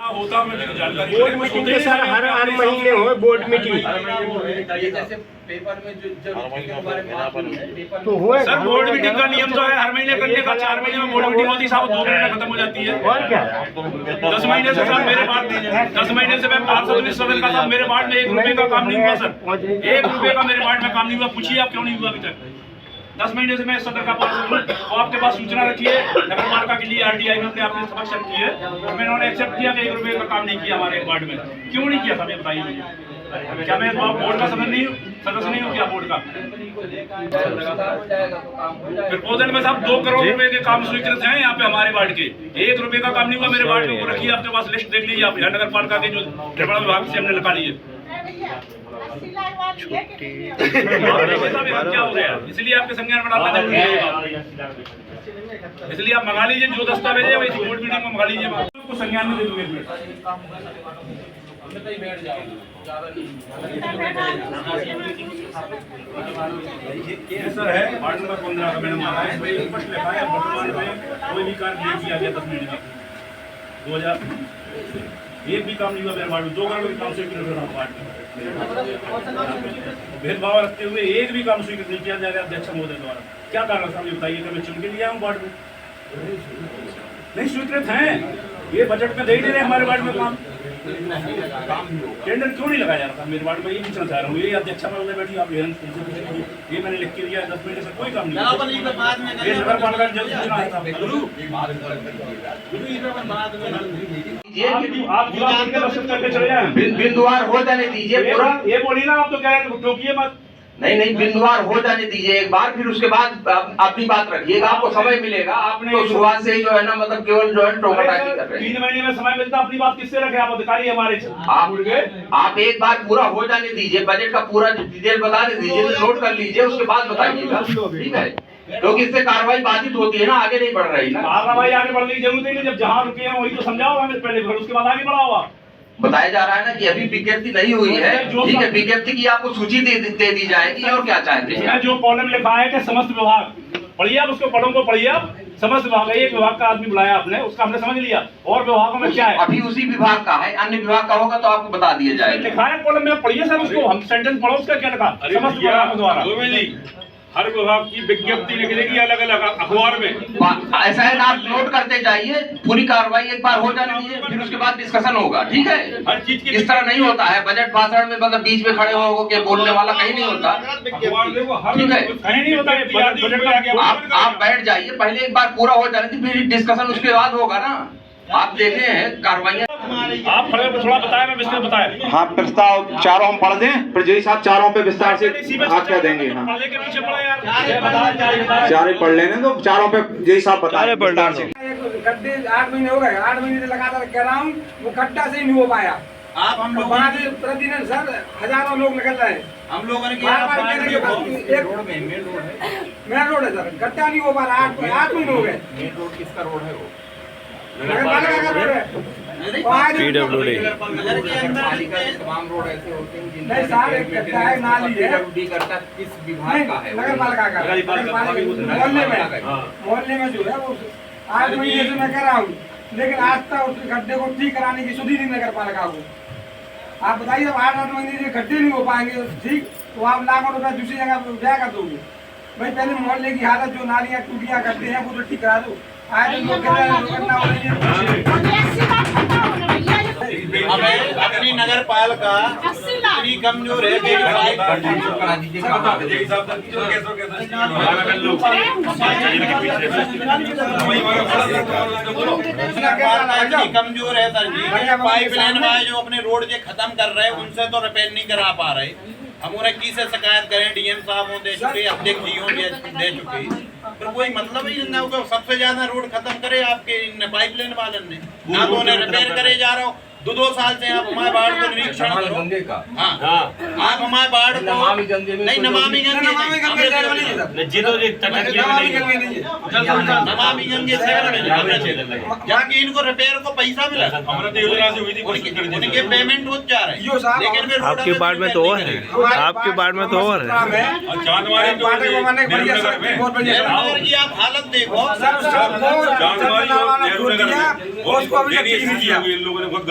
होता मैं जानकारी बोर्ड मीटिंग के सर हर महीने हो बोर्ड मीटिंग जैसे पेपर में जो के बारे में बात हुई है, पेपर तो हुए सर बोर्ड मीटिंग का नियम जो है हर महीने करने का, 4 महीने में बोर्ड मीटिंग होती है साहब, 2 महीने में खत्म हो जाती है। और क्या 10 महीने से सर मेरे वार्ड 10 महीने से मैं 520 सदन का साहब, मेरे वार्ड में 1 रुपए का काम नहीं हुआ सर, 1 रुपए का मेरे वार्ड में काम नहीं हुआ। पूछिए आप क्यों नहीं हुआ अभी तक? 10 महीने से मैं सदर का पास हूँ, तो आपके पास सूचना रखी है नगर पालिका के लिए, RTI में आपने समक्ष रखी है, तो मैंने एक्सेप्ट किया कि 1 रुपए का काम नहीं किया हमारे वार्ड में। क्यों नहीं किया साहब, बताइए मुझे। क्या मैं बोर्ड का सदस्य नहीं हूँ क्या बोर्ड का? प्रपोजल में साहब 2 करोड़ रुपए के काम स्वीकृत हैं यहाँ पे हमारे वार्ड के, 1 रुपए का काम नहीं हुआ मेरे वार्ड में। वो रखिए आपके पास लिस्ट, देख लीजिए आप, नगर पालिका के जो निर्माण विभाग से हमने निकाली है। क्या हो गया, इसलिए आपके संज्ञान में डालना जरूरी है, इसलिए आप मंगा लीजिए जो दस्तावेज है वही बोर्ड मीटिंग में मंगा लीजिए, आपको संज्ञान में दे दूंगे। सर है वार्ड नंबर 15 का मैंने माना है, स्पष्ट लिखा है वर्तमान में कोई भी कार्य नहीं किया गया 10 महीने में 2000 एक भी काम नहीं हुआ मेरे वार्ड में, 2 करोड़ के काम स्वीकृत वार्ड में भेदभाव रखते हुए एक भी काम स्वीकृत नहीं किया जाएगा अध्यक्ष महोदय द्वारा। क्या कारण साहब बताइए, कि मैं चुन के लिया हूँ वार्ड में? नहीं स्वीकृत हैं, ये बजट में दे ही नहीं रहे हमारे वार्ड में काम। टेंडर क्यों नहीं लगाया जा रहा था मेरे वार्ड में, ये पूछना चाह रहा हूँ। ये अध्यक्ष महोदय बैठी आप ये मैंने लिख के दिया 10 महीने से कोई काम नहीं, ये नगर पालिका जल्द सूचना है साहब। आप करके चले जाए, बिंदुवार हो जाने दीजिए पूरा। ये बोली ना आप, तो कह रहे टोकिए मत। नहीं बिंदुवार हो जाने दीजिए एक बार, फिर उसके बाद अपनी बात रखिएगा, आपको समय मिलेगा। आपने तो शुरुआत से ही जो है ना, मतलब केवल जो है टोकाटाकी कर रहे हैं। 3 महीने में समय मिलता, अपनी बात किससे रखे आप? अधिकारी हमारे आप एक बार पूरा हो जाने दीजिए, बजट का पूरा डिटेल बता दीजिए, नोट कर लीजिए, उसके बाद बताइएगा, ठीक है? क्योंकि इससे कार्रवाई बाधित होती है ना, आगे नहीं बढ़ रही ना। कार्रवाई आगे बढ़ने की जरूरत नहीं, जब जहाँ रुके हैं वही तो समझाओ हमें पहले, फिर उसके बाद आगे बढ़ाओ आप। बताया जा रहा है ना कि अभी विज्ञप्ति नहीं हुई है, ठीक है? विज्ञप्ति की आपको सूची दे दी जाएगी, और क्या चाहते हैं? जो कॉलम लिखा है कि समस्त विभाग, पढ़िए आप उसको, कॉलम को पढ़िए आप। समस्त विभाग है, एक विभाग का आदमी बुलाया आपने, उसका हमने समझ लिया, और विभागों में क्या है अभी उसी विभाग का है, अन्य विभाग का होगा तो आपको बता दिया जाएगा। लिखा है कॉलम में, पढ़िए सर उसको, हम सेंटेंस पढ़ो उसका क्या लिखा, समस्त विभाग द्वारा। हर विभाग की विज्ञप्ति लिख देगी अलग अलग अखबार में, ऐसा है ना, आप नोट करते जाइए, पूरी कार्रवाई एक बार हो जाने दीजिए, फिर उसके बाद डिस्कशन होगा, ठीक है? हर चीज की इस तरह नहीं होता है बजट भाषण में, मतलब बीच में खड़े हो के बोलने वाला कहीं नहीं होता, ठीक है? कहीं नहीं होता। आप बैठ जाइए, पहले एक बार पूरा हो जाने दीजिए, फिर डिस्कशन उसके बाद होगा ना। आप देखे हैं कार्रवाइयाँ, आप खड़े होकर थोड़ा बताएं, मैं विस्तार बताएं। हाँ, प्रस्ताव चारों हम पढ़ दें, प्रजेश साहब चारों पे विस्तार से आप क्या देंगे? हाँ, पढ़ने के पीछे पड़ा यार, चारे पढ़ लेने तो चारों पे जय साहब बताएं विस्तार से। गड्ढे 8 महीने हो गए, 8 महीने से लगातार कह रहा हूँ, वो गड्ढा से ही नहीं हो पाया। आप हम लोग प्रतिदिन सर हजारों लोग निकल रहे हैं, हम लोगों ने मेन रोड है सर, गड्ढा नहीं हो पा रहा। 8 महीने हो गए। मेन रोड किसका रोड है? वो नगर पालिका का रोड है, PWD तमाम रोड ऐसे होते हैं जिनका नहीं सारे गड्ढा है, नाली है, PWD करता किस विभाग का है? नगर पालिका का, मोहल्ले में जो है वो 8 महीने से मैं कह रहा हूँ, लेकिन आज तक उस गड्ढे को ठीक कराने की सुधी नहीं नगर पालिका को। आप बताइए, जब 8 महीने से गड्ढे नहीं हो पाएंगे ठीक, तो आप लाखों रुपया दूसरी जगह क्या कर दोगे? भाई पहले मोहल्ले की हालत, जो नालियाँ टूटियाँ करते हैं, वो तो ठीक करा दो। आज लोग दुर्घटना हो रही है। अपनी नगर पालिका इतनी कमजोर है कि कमजोर है सर जी। पाइपलाइन वाले जो अपने रोड जो खत्म कर रहे हैं, उनसे तो रिपेयर नहीं करा पा रहे। हम उन्हें किसे शिकायत करें, डीएम साहब हो दे चुके, अध्यक्ष जी हो दे चुके, पर कोई मतलब ही नहीं। सबसे ज्यादा रोड खत्म करे आपके पाइपलाइन वाले ने, ना तो उन्हें रिपेयर करे जा रहा हो, दो साल से आप हमारे बाढ़ को निरीक्षण करो। गंगे का हाँ आप हमारे बाढ़ को नमामि गंगे में नहीं, नमामि गंगे नमामि गंगे शहर में नहीं है सर। नमामि गंगे नहीं है। नमामि गंगे शहर में जाके इनको रिपेयर को पैसा मिला, उनके पेमेंट हो जा रहे यो साहब, लेकिन फिर रोड आपके अभी बाढ़ में तो और है, आपके बाढ़ में तो और है। बहुत बढ़िया नगर की आप हालत देखो। उसको अभी तक ठीक नहीं किया।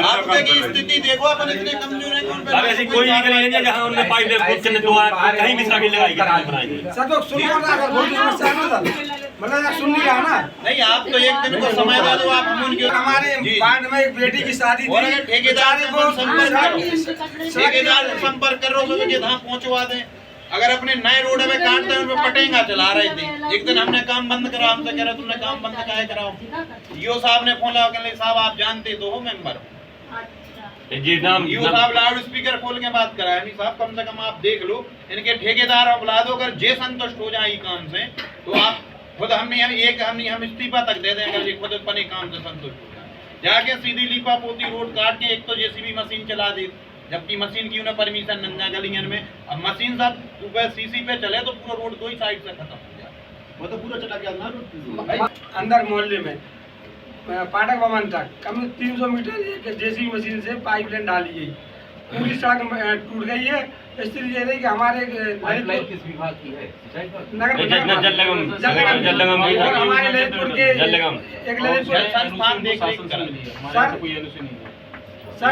आपके की स्थिति देखो, अपन इतने कमजोर हैं कि उन पे अब ऐसी कोई जगह नहीं है जहाँ उनने पाइप खुद से कहीं भी साकी लगाई बनाई। सर तो सुन रहा था, बहुत समस्या है ना सर, मतलब सुन नहीं रहा ना। नहीं, आप तो एक दिन को समय दे दो, आप हम उनके हमारे वार्ड में एक बेटी की शादी और थी, अगर ठेकेदार से संपर्क कर रहे हो तो जहाँ पहुँचवा दें। अगर अपने नए रोड में काटते हैं उनमें पटेंगा चला रहे थे। एक दिन हमने काम बंद करा, हमसे कह रहे तुमने काम बंद काहे कराओ। ईओ साहब ने फोन लगा, कहने साहब आप जानते तो हो मेंबर जी नाम ईओ साहब लाउड स्पीकर खोल के बात करा है। साहब कम से कम आप देख लो, इनके ठेकेदार और बुला दो, अगर जे संतुष्ट हो जाए काम से तो आप खुद हम इस्तीफा तक दे दें अगर ये खुद अपने काम से संतुष्ट हो जाए। जाके सीधी लीपा पोती रोड काट के एक तो जेसीबी मशीन चला दी, जबकि मशीन की उन्हें परमिशन नंगा गलियन में। अब मशीन साहब ऊपर सीसी पे चले तो पूरा रोड दो ही साइड से खत्म हो जाए, वो तो पूरा चला गया अंदर मोहल्ले में पाठक भवन तक कम 300 मीटर एक जेसीबी मशीन से पाइपलाइन डाली गई, पूरी सड़क टूट गई है। स्थिति ये रही कि हमारे किस विभाग की है? जल निगम और हमारे ललितपुर के एक ललितपुर संस्थान देख रेख कर सर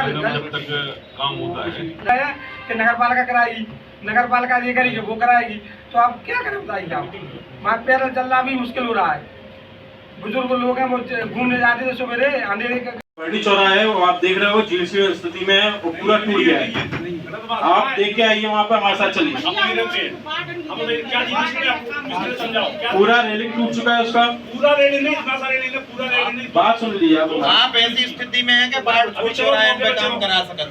काम होता है कि नगर पालिका कराएगी, नगर पालिका ये करेगी वो कराएगी, तो आप क्या करें बताइए आप। वहाँ पैदल चलना भी मुश्किल हो रहा है, बुजुर्ग लोग हैं वो घूमने जाते थे सवेरे अंधेरे के। बरनी चौराहा वो आप देख रहे हो झील सी स्थिति में है, वो पूरा टूट गया है। आप देख के आइए वहाँ पे, हमारे साथ चलिए। पूरा रेलिंग टूट चुका है उसका, पूरा रेलिंग नहीं, इतना सा रेलिंग है, पूरा रेलिंग नहीं। बात सुन लीजिए आप ऐसी स्थिति में है कि बाढ़ चौराहे पे काम करा सकता।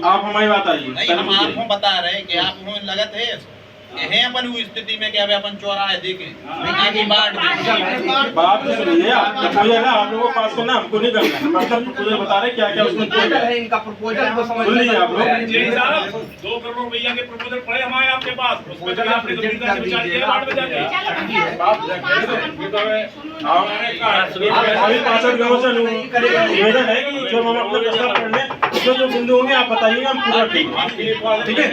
आप हमारी बात आइए। नहीं, हम आपको बता रहे हैं कि आप हमें लगत है हैं अपन वो स्थिति में कि अब अपन चौराहे देखें आगे बाढ़ बात सुन लीजिए। आप प्रपोजल है, आप लोगों को पास करना, हमको नहीं करना है। मतलब प्रपोजल बता रहे क्या क्या उसमें है इनका प्रपोजल को समझ सुन लीजिए आप लोग। जी साहब, 2 करोड़ रुपया के प्रपोजल पड़े हमारे आपके पास, उसमें जब आपने गंभीरता से विचार किया बाढ़ में जाके अभी 65 गाँव से निवेदन है कि जब हम अपने प्रस्ताव पढ़ने उसमें जो बिंदु होंगे आप बताइए, हम पूरा ठीक है।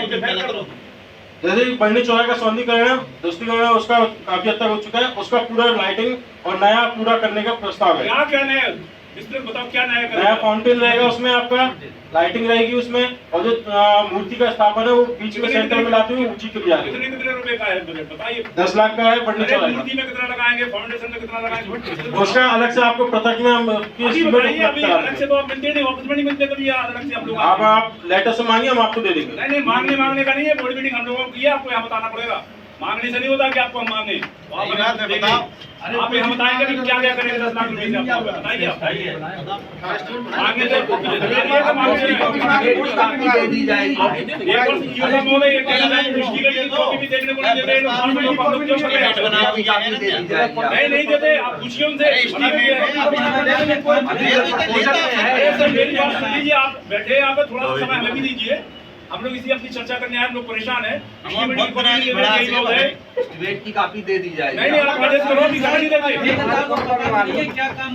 जैसे बरनी चौराहे का सौंदर्यीकरण दोस्तीकरण उसका काफी हद तक हो चुका है, उसका पूरा लाइटिंग और नया पूरा करने का प्रस्ताव है। क्या नया बताओ, क्या नया फाउंटेन रहेगा उसमें, आपका लाइटिंग रहेगी उसमें, और जो मूर्ति का स्थापना है वो बीच में सेंटर में लाते हुए ऊंची कर जाएगी। कितने रुपए का है बजट बताइए। 10 लाख का है बरनी चौराहे का। मूर्ति में कितना लगाएंगे, फाउंडेशन में कितना लगाएंगे, उसका अलग से आपको पृथक में हम अलग से तो आप मिलते नहीं, वापस में नहीं मिलते कभी अलग से हम लोग। आप लेटर से मांगिए, हम आपको दे देंगे। नहीं मांगने का नहीं है, बोर्ड मीटिंग हम लोगों को किया, आपको यहाँ बताना पड़ेगा। मांगने से नहीं होता कि आपको हम मांगे, बताओ आप हम बताएंगे कि क्या क्या करेंगे 10 लाख रुपए से, आपको बताइए आप मांगने से दे दी जाएगी। नहीं देते, आप पूछिए उनसे। मेरी बात सुन लीजिए, आप बैठे यहाँ पे थोड़ा सा समय हमें भी दीजिए, हम लोग इसी अपनी चर्चा करने आए, हम लोग परेशान हैं। वेट की कॉपी दे दी जाएगी। नहीं आप मदद करो, भी नहीं देते।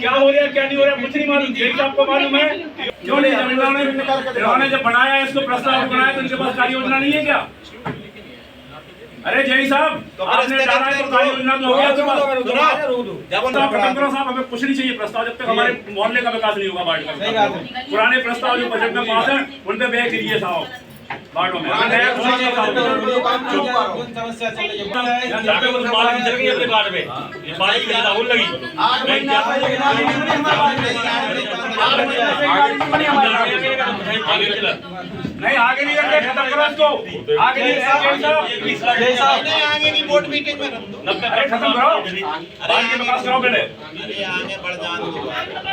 क्या हो रहा है क्या नहीं हो रहा है कुछ नहीं मालूम, यही आपको मालूम है। क्यों नहीं, इन्होंने जब बनाया है इसको प्रस्ताव बनाया तो इनके पास कार्य योजना नहीं है क्या? अरे जय साहब, आपने डाला है तो कार्य योजना तो हो गया। साहब हमें कुछ नहीं चाहिए प्रस्ताव, जब तक हमारे मोहल्ले का विकास नहीं होगा बाढ़ का। पुराने प्रस्ताव जो बजट में पास है उन पे बैग दीजिए साहब बाढ़ों में। नहीं आगे नहीं रखते, खत्म करो इसको, आगे नहीं आगे की बोर्ड मीटिंग में खत्म करो, विकास करो पहले।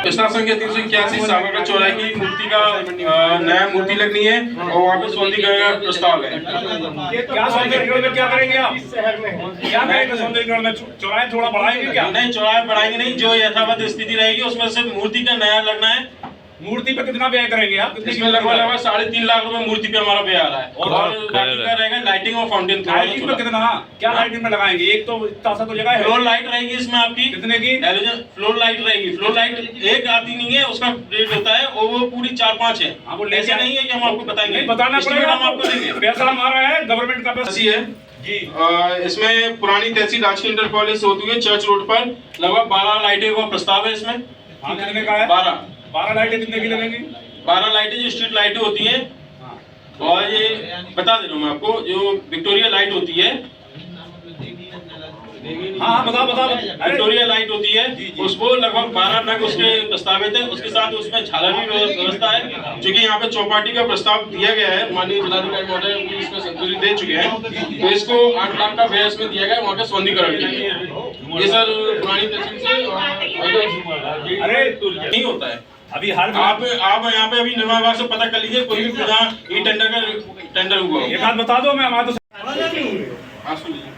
कृष्णा संघ 381 सागर चौराहे की मूर्ति का नया मूर्ति लगनी है और वहाँ पे सौंदर्यीकरण का प्रस्ताव है। क्या सौंदर्यीकरण में क्या करेंगे आप? क्या करेंगे सौंदर्यीकरण में? चौराहे थोड़ा बढ़ाएंगे क्या? नहीं चौराहे बढ़ाएंगे नहीं, जो यथावत स्थिति रहेगी उसमें से मूर्ति का नया लगना है मूर्ति पे कितना व्यय करेंगे आप? इसमें लगभग 3.5 लाख रुपए मूर्ति पे हमारा व्यय आ रहा है। और बाकी का रहेगा लाइटिंग और फाउंटेन। लाइटिंग में कितना, क्या लाइटिंग में लगाएंगे? एक तो इतना सा तो जगह है। फ्लोर लाइट रहेगी इसमें आपकी कितने की? हेलोजन फ्लोर लाइट रहेगी। फ्लोर लाइट एक आती नहीं है, उसका रेट होता है और वो पूरी 4-5 है। हाँ, वो ऐसे नहीं है कि हम आपको बताएंगे, बताना पड़ेगा, हम आपको देंगे। पैसा हमारा है, गवर्नमेंट का पैसा ऐसी है जी। इसमें पुरानी तहसील राजकीय इंटर कॉलेज से होती है चर्च रोड पर। लगभग 12 लाइटें का प्रस्ताव है इसमें। हाँ, कितने का है? 12 लाइटें कितने की लगेंगी? 12 लाइटें जो स्ट्रीट लाइटें होती हैं। और ये बता दे रहा हूँ मैं आपको, जो विक्टोरिया लाइट होती है, हाँ बताओ। विक्टोरिया लाइट होती है, उसको लगभग 12 नग उसके प्रस्तावित है। उसके साथ उसमें झालर भी व्यवस्था है। क्योंकि यहाँ पे चौपाटी का प्रस्ताव दिया गया है, माननीय जिलाधिकारी महोदय भी इसमें मंजूरी दे चुके हैं, तो इसको 8 लाख का व्यय इसमें दिया गया है वहाँ के सौंदर्यीकरण के लिए। ये सर पुरानी तहसील से अरे नहीं होता है। अभी हर आप यहाँ पे अभी निर्माण विभाग से पता कर लीजिए, कोई भी जहाँ ये टेंडर हुआ हो। एक बात बता दो, मैं हमारा तो हाँ सुन लीजिए।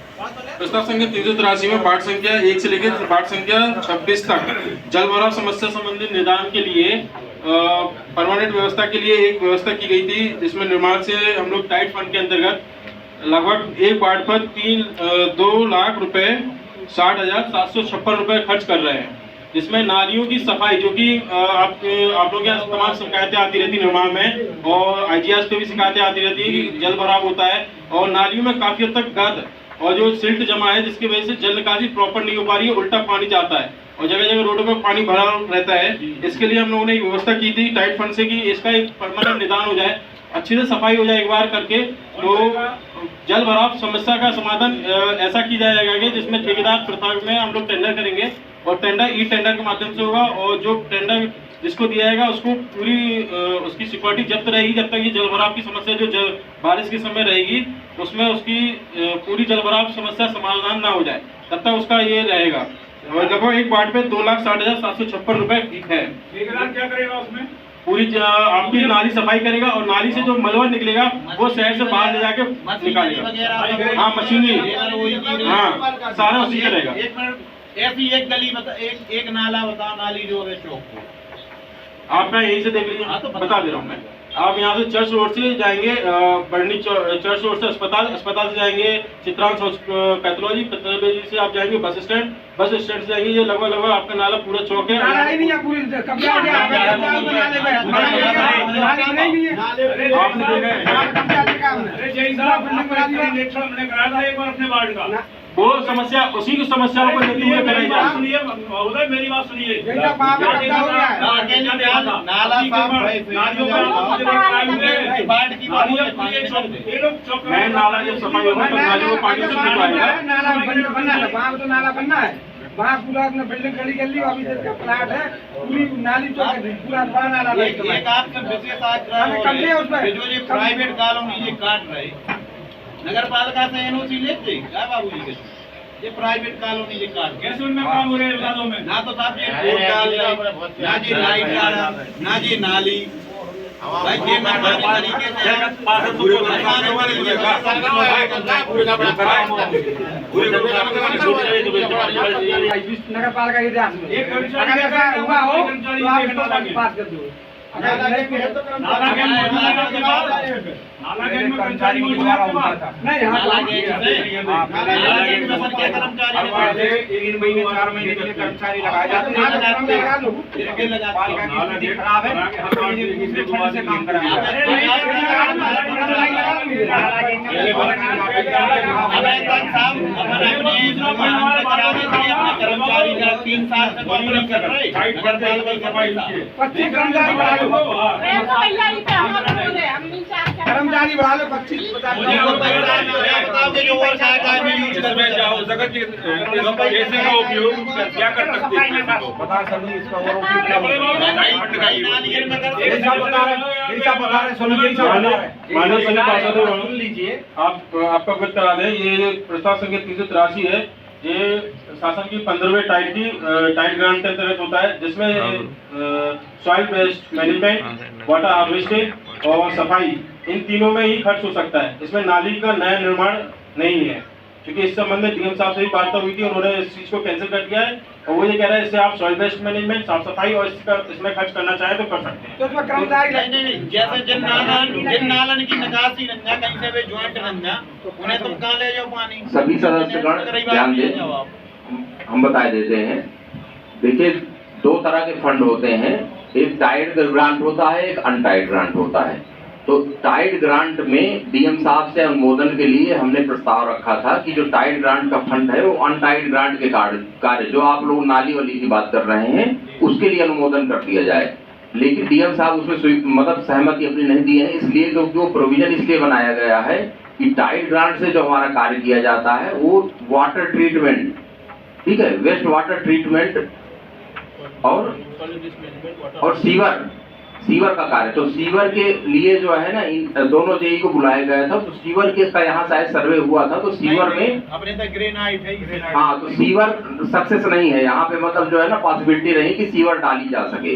प्रस्ताव संख्या 383 में पाठ संख्या 1 से लेकर पाठ संख्या 26 तक जल भराव समस्या संबंधी निदान के लिए परमानेंट व्यवस्था के लिए एक व्यवस्था की गई थी, जिसमें निर्माण से हम लोग टाइट फंड के अंतर्गत लगभग एक वार्ड पर 2 लाख रुपए 60,756 रुपए खर्च कर रहे हैं। जिसमें नालियों की सफाई, जो कि आप लोगों के यहाँ तमाम शिकायतें आती रहती निर्माण में, और आईजीआर पे भी शिकायतें आती रहती है कि जल भराव होता है और नालियों में काफी हद तक गद और जो सिल्ट जमा है, जिसकी वजह से जल निकासी प्रॉपर नहीं हो पा रही है, उल्टा पानी जाता है और जगह जगह रोडों पर पानी भरा रहता है। इसके लिए हम लोगों ने एक व्यवस्था की थी टाइट फंड से कि इसका एक परमानेंट निदान हो जाए, अच्छे से सफाई हो जाए एक बार करके, तो जल भराव समस्या का समाधान ऐसा की जाएगा कि जिसमें ठेकेदार प्रथा में हम लोग टेंडर करेंगे और टेंडर ई टेंडर के माध्यम से होगा, और जो टेंडर जिसको दिया जाएगा उसको पूरी उसकी सिक्योरिटी जब्त रहेगी जब तक ये जल भराव की समस्या जो बारिश के समय रहेगी उसमें उसकी पूरी जल भराव समस्या समाधान ना हो जाए, तब तक उसका ये रहेगा। और लगभग एक वार्ड पे 2,60,756 रुपए है। ठेकेदार क्या करेगा उसमें? पूरी आपकी नाली सफाई करेगा और नाली से जो मलबा निकलेगा वो शहर से बाहर ले जाके निकालेगा। हाँ मशीनरी, हाँ सारा उसी का रहेगा। ऐसी एक गली बता, एक नाला बताओ, नाली जो है चौक आप मैं यहीं से देख लीजिए। हाँ तो बता दे रहा हूँ मैं। आप यहाँ से चर्च रोड से जाएंगे, बर्नी चर्च रोड से अस्पताल से जाएंगे चित्रांश पैथोलॉजी से आप जाएंगे बस स्टैंड से जाएंगे, ये लगभग आपका नाला पूरा चौक है। वो समस्या उसी की समस्याओं को लेते हुए कराई जाए। सुनिए महोदय, मेरी बात सुनिए। मैं नाला जब सफाई होगा तो नाली को पानी से नाला बनना है, वहाँ पूरा अपना बिल्डिंग खड़ी कर ली, अभी जिसका प्लाट है पूरी नाली चौक पूरा बड़ा नाला। एक आपसे विशेष आग्रह, जो ये प्राइवेट कॉलोनी ये काट रहे, नगर पालिका से एनओसी लेते क्या बाबू जी? ये प्राइवेट कॉलोनी ये काट कैसे उनमें काम हो रहे हैं बता दो मैं। ना तो साहब ये रोड डाल रहे, ना जी लाइट डाल रहा, ना जी नाली। भाई ये मनमानी तरीके से नगर पालिका के इतिहास में अगर ऐसा हुआ हो तो आप बात कर दो। कर्मचारी नहीं, महीने 4 महीने के लिए कर्मचारी लगाए जाते हैं। खराब है, दूसरे खंड से काम कराया कर्मचारी 3 साल से कॉन्ट्रैक्ट कर रहे कर्मचारी बढ़ा लो 25 पैसे का उपयोग क्या कर सकते हैं? सुन लीजिए, आपका अवगत करा दें, ये प्रस्ताव संख्या 383 है। ये शासन की 15वें टाइट ग्रांट के अंतर्गत होता है, जिसमें soil waste management, water harvesting और सफाई इन तीनों में ही खर्च हो सकता है। इसमें नाली का नया निर्माण नहीं है। क्योंकि इस संबंध में डीएम साहब से भी वार्ता हुई थी, उन्होंने इस चीज को कैंसिल कर दिया है और वो ये कह रहा है इससे आप सॉइल वेस्ट मैनेजमेंट, साफ सफाई और इसमें खर्च करना चाहें तो कर सकते हैं। तो उसमें कर्मचारी नहीं, जैसे जिन नालन की निकासी रंगा कहीं से भी ज्वाइंट रंगा, उन्हें तुम कहाँ ले जाओ पानी? सभी सदस्यगण ध्यान दें, हम बता देते हैं। देखिए, दो तरह के फंड होते हैं, एक टाइड ग्रांट होता है, एक अनटाइड ग्रांट होता है। तो टाइड ग्रांट में डीएम साहब से अनुमोदन के लिए हमने प्रस्ताव रखा था कि जो टाइड ग्रांट का फंड है वो अनटाइड ग्रांट के कार्य जो आप लोग नाली वाली की बात कर रहे हैं उसके लिए अनुमोदन कर दिया जाए। लेकिन डीएम साहब उसमें मतलब सहमति अपनी नहीं दी है, इसलिए क्योंकि वो प्रोविजन इसलिए बनाया गया है कि टाइड ग्रांट से जो हमारा कार्य किया जाता है वो वाटर ट्रीटमेंट, ठीक है, वेस्ट वाटर ट्रीटमेंट और सीवर का कार्य। तो सीवर के लिए जो है ना इन दोनों जेई को बुलाया गया था, तो सीवर के का यहाँ शायद सर्वे हुआ था, तो सीवर में अपने तक ग्रेनाइट है, हाँ, तो सीवर सक्सेस नहीं है यहाँ पे, मतलब जो है ना पॉसिबिलिटी नहीं कि सीवर डाली जा सके।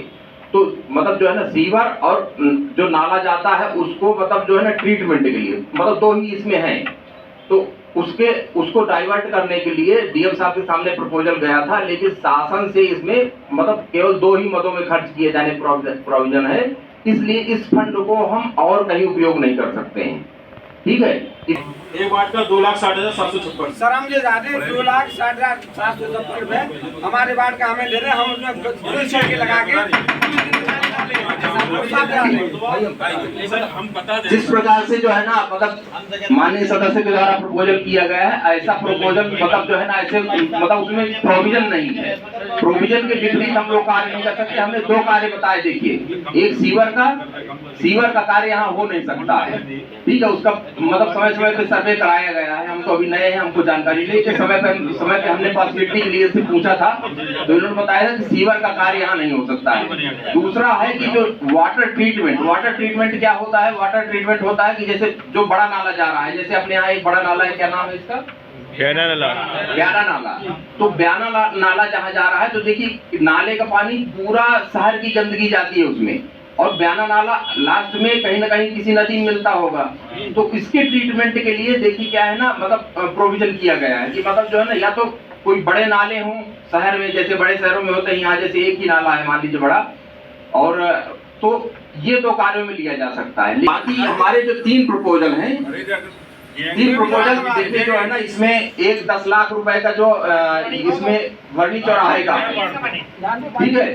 तो मतलब जो है ना सीवर और जो नाला जाता है उसको मतलब जो है ना ट्रीटमेंट के लिए मतलब दो ही इसमें हैं, तो उसको डाइवर्ट करने के लिए डीएम साहब के सामने प्रपोजल गया था, लेकिन शासन से इसमें मतलब केवल 2 ही मदों में खर्च किए जाने प्रोविजन है, इसलिए इस फंड को हम और कहीं उपयोग नहीं कर सकते हैं। ठीक है, एक वार्ड का 2,60,756। सर हम ये जाते 2,60,756 रुपए हमारे वार्ड का हमें दे रहे, हम उसमें लगा के जिस प्रकार से जो है ना मतलब माननीय सदस्य के द्वारा प्रपोजल किया गया है, ऐसा प्रपोजल मतलब जो है ना ऐसे मतलब उसमें प्रोविजन नहीं है। प्रोविजन के विपरीत हम लोग कार्य नहीं कर सकते। हमने 2 कार्य बताए, देखिए, एक सीवर का कार्य यहाँ हो नहीं सकता है, ठीक है, उसका मतलब समय पे सर्वे कराया गया है, हम तो अभी नए हैं, हमको जानकारी नहीं कि समय पे हमने फैसिलिटी के लिए से पूछा था, तो इन्होंने बताया था कि सीवर का कार्य यहाँ नहीं हो सकता है। दूसरा है कि जो वाटर ट्रीटमेंट क्या होता है? वाटर ट्रीटमेंट होता है कि जैसे जो बड़ा नाला जा रहा है, जैसे अपने यहाँ एक बड़ा नाला है, क्या नाम है इसका? ब्याना नाला। तो ब्याना नाला जहाँ जा रहा है, तो देखिए नाले का पानी पूरा शहर की गंदगी जाती है उसमें, और ब्याना नाला लास्ट में कहीं ना कहीं किसी नदी में मिलता होगा। तो इसके ट्रीटमेंट के लिए देखिए क्या है ना मतलब प्रोविजन किया गया है कि मतलब जो है ना या तो कोई बड़े नाले हों शहर में, जैसे बड़े शहरों में होते हैं, यहाँ जैसे एक ही नाला है मान लीजिए बड़ा, और तो ये 2 कार्यों में लिया जा सकता है। बाकी हमारे जो 3 प्रपोजल हैं, 3 प्रपोजल देखिए जो है ना, इसमें एक 10 लाख रुपए का जो इसमें वर्णी चौराहे का, ठीक है,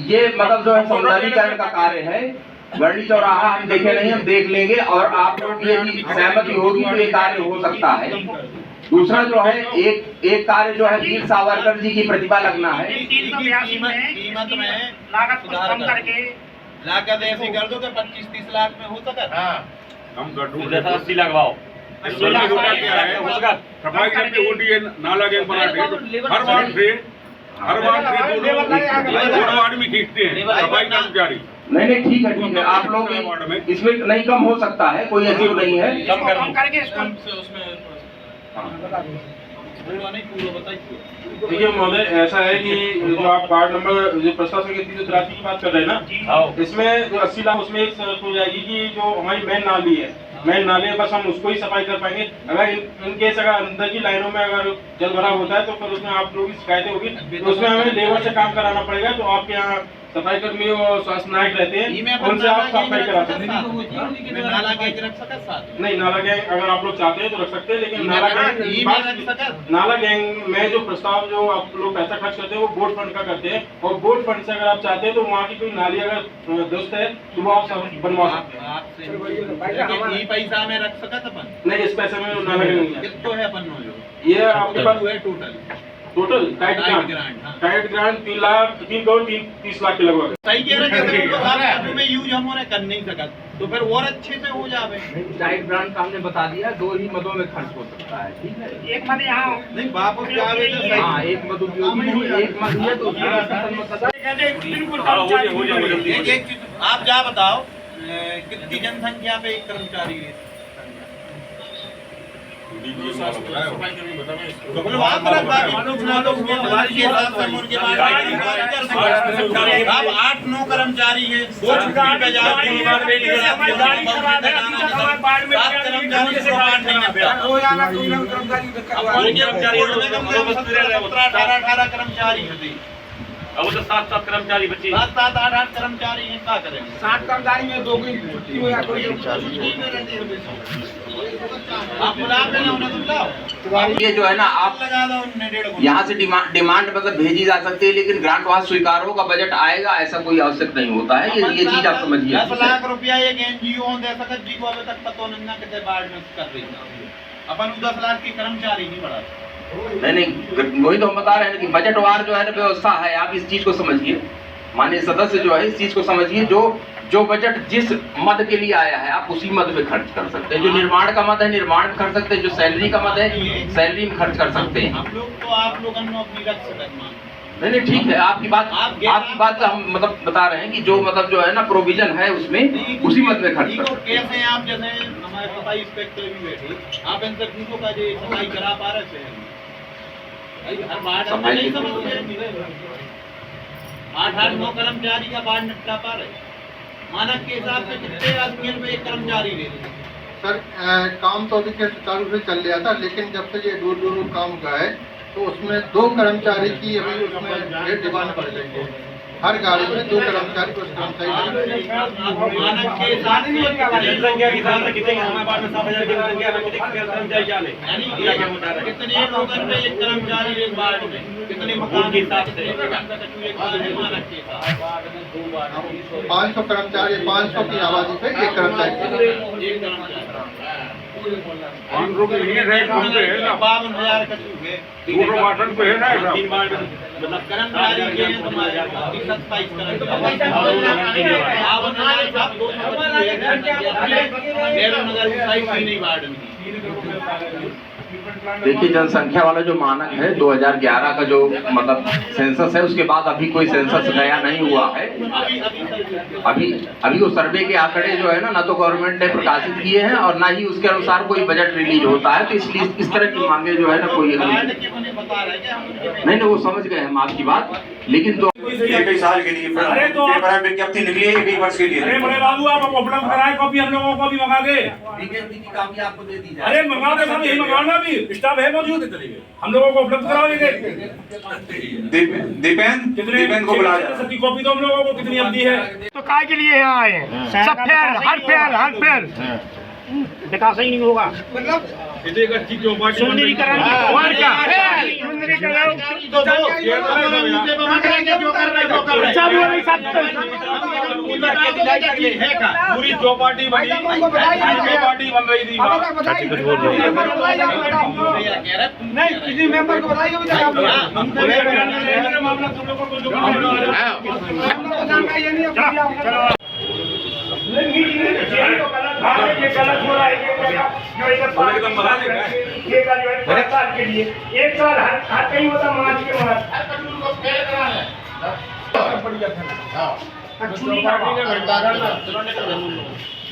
ये मतलब जो है सौंदर्यीकरण का कार्य है। वर्णी चौराहा हम देखे नहीं, हम देख लेंगे, और आप लोग की यदि सहमति होगी तो ये कार्य हो सकता है। दूसरा जो है एक कार्य जो है वीर सावरकर जी की प्रतिभा लगना है। कीमत में लागत कम करके लागत ऐसी कर दो कि 25-30 लाख में हो सके। हम कर दो, जैसा 80 लगवाओ। सफाई करके होती है, नाला के बना दे, हर वार्ड से वार्ड में खींचते हैं सफाई कर्मचारी। नहीं ठीक है, आप लोग इसमें नहीं कम हो सकता है, कोई ऐसी नहीं है, कम करके देखिए महोदय, ऐसा है कि जो आप वार्ड नंबर जो प्रशासन की जो राशि की बात कर रहे हैं ना, इसमें जो 80 लाख उसमें एक शर्त हो जाएगी कि जो हमारी मेन नाली है, मेन नाली बस हम उसको ही सफाई कर पाएंगे। अगर इनकेस अगर अंदर की लाइनों में अगर जल भराव होता है तो फिर उसमें आप लोगों की शिकायतें होगी, तो उसमें हमें लेबर से काम कराना पड़ेगा। तो आपके यहाँ सफाई कर्मी और स्वास्थ्य नायक रहते हैं, उनसे आप सफाई करा सकते हैं। नाला गैंग रख सकते साथ? नहीं, नाला गैंग अगर आप लोग चाहते हैं तो रख सकते हैं, लेकिन नाला गैंग में जो प्रस्ताव जो आप लोग पैसा खर्च करते हैं वो बोर्ड फंड का करते हैं, और बोर्ड फंड से अगर आप चाहते हैं तो वहाँ की कोई नाली अगर दुरुस्त है तो वो आप बनवा सकते हैं। पैसा में रख सकते अपन? नहीं, इस पैसे में नाला गैंग कितना है अपन ये आपके पास है total tight grant 3 crore 30 lakh के लगभग। सही कह रहे हैं, में यूज हमने कर नहीं सका तो फिर और अच्छे से हो जावे। टाइट ग्रांट का हमने बता दिया, 2 ही मदों में खर्च हो सकता है, ठीक है। एक मद यहाँ नहीं वापस जावे तो सही। हाँ, एक मद उपयोगी नहीं, एक मद है तो एक चीज आप जा बताओ, कितनी जनसंख्या पे एक कर्मचारी है? अब 8-9 कर्मचारी है, 7 कर्मचारी अब तो 7-7 कर्मचारी बच्चे 7-8 कर्मचारी हैं, क्या करेंगे? 60 कर्मचारी में 2 की छुट्टी हो या कोई आप बुला के ना उन्हें तो बुलाओ। ये जो है ना आप लगा दो उन्हें 1.5 यहाँ से डिमांड मतलब भेजी जा सकती है, लेकिन ग्रांट वहाँ स्वीकार होगा, बजट आएगा, ऐसा कोई आवश्यक नहीं होता है। ये चीज आप समझिए। 10 लाख रुपया एक एनजीओ दे सकत जी को अभी तक पतो नहीं ना कितने बाढ़ में कर रही है। अपन 10 लाख की कर्मचारी नहीं बढ़ा। नहीं, वही तो हम बता रहे हैं कि बजट वार जो है ना व्यवस्था है। आप इस चीज को समझिए, माननीय सदस्य जो है इस चीज को समझिए। जो बजट जिस मद के लिए आया है आप उसी मद में खर्च कर सकते हैं। जो निर्माण का मद है निर्माण में खर्च सकते हैं, जो सैलरी का मद है सैलरी में खर्च कर सकते हैं। हम लोग तो आप लोगों ने अपनी रख सकते। नहीं ठीक है, आपकी बात हम मतलब बता रहे हैं कि जो मतलब जो है ना प्रोविजन है उसमें उसी मद में खर्च कर सकते हैं। कैसे आप जैसे हमारे सफाई इंस्पेक्टर भी बैठे, आप इनसे पूछो का जो सफाई करा पा रहे शहर में? हर बार हम नहीं समझते। 8-9 कर्मचारी का बाढ़ निपटा पा रहे। मानक के हिसाब से कितने आदमी पे एक कर्मचारी दे रहे? सर काम तो अभी के सुचारू रूप से चल रहा था, लेकिन जब से ये दूर काम गए तो उसमें 2 कर्मचारी की अभी उसमें डिमांड बढ़ गई है। हर गाड़ी में 2 कर्मचारी को मानक के हिसाब से जनसंख्या के हिसाब से कितने हमारे पास में 7,000 की जनसंख्या है, कितने कर्मचारी जाले कितने लोगों पे एक कर्मचारी एक वार्ड में कितने मकान के हिसाब से मानक के हिसाब 500 कर्मचारी 500 की आबादी पे एक कर्मचारी। 52,000 का चूक है। 3 बार मतलब कर्मचारी के हैं तुम्हारे 27 कर्मचारी 52,000 नहीं वार्ड में। देखिए जनसंख्या वाला जो मानक है 2011 का जो मतलब सेंसस है उसके बाद अभी कोई सेंसस नया नहीं हुआ है। अभी वो सर्वे के आंकड़े जो है ना तो गवर्नमेंट ने प्रकाशित किए हैं और ना ही उसके अनुसार कोई बजट रिलीज होता है। तो इसलिए इस तरह की मांगे जो है ना कोई नहीं वो समझ गए हम आपकी बात, लेकिन तो एक ही साल के लिए पेपर विज्ञप्ति निकली है, एक ही वर्ष के लिए। अरे बड़े बाबू आप उपलब्ध कराए कॉपी हम लोगों को भी मंगा दे। कॉपी आपको दे दी जाए। अरे मंगा दे सब, यही मंगाना भी स्टाफ है मौजूद, हम लोगों को उपलब्ध कराओगे। दीपेंद्र को बुलाया सबकी कॉपी तो हम लोगों को कितनी आती है। तो काय के लिए यहाँ आए हैं? सब फेल हर फेल विकास ही नहीं होगा। मतलब सुंदरीकरण और क्या पूरी चौपाटी बनी, चौपाटी बन रही थी। नहीं किसी मेंबर को बताइए मामला तुम लोगों को जानकारी नहीं है। ये गलत हो रहा है। ये का जो है 5 साल के लिए 1 साल हर कहीं होता मार्च के बाद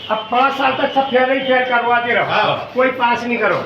अब 5 साल तक सब फेल ही फेल करवाते रहो, कोई पास नहीं करो।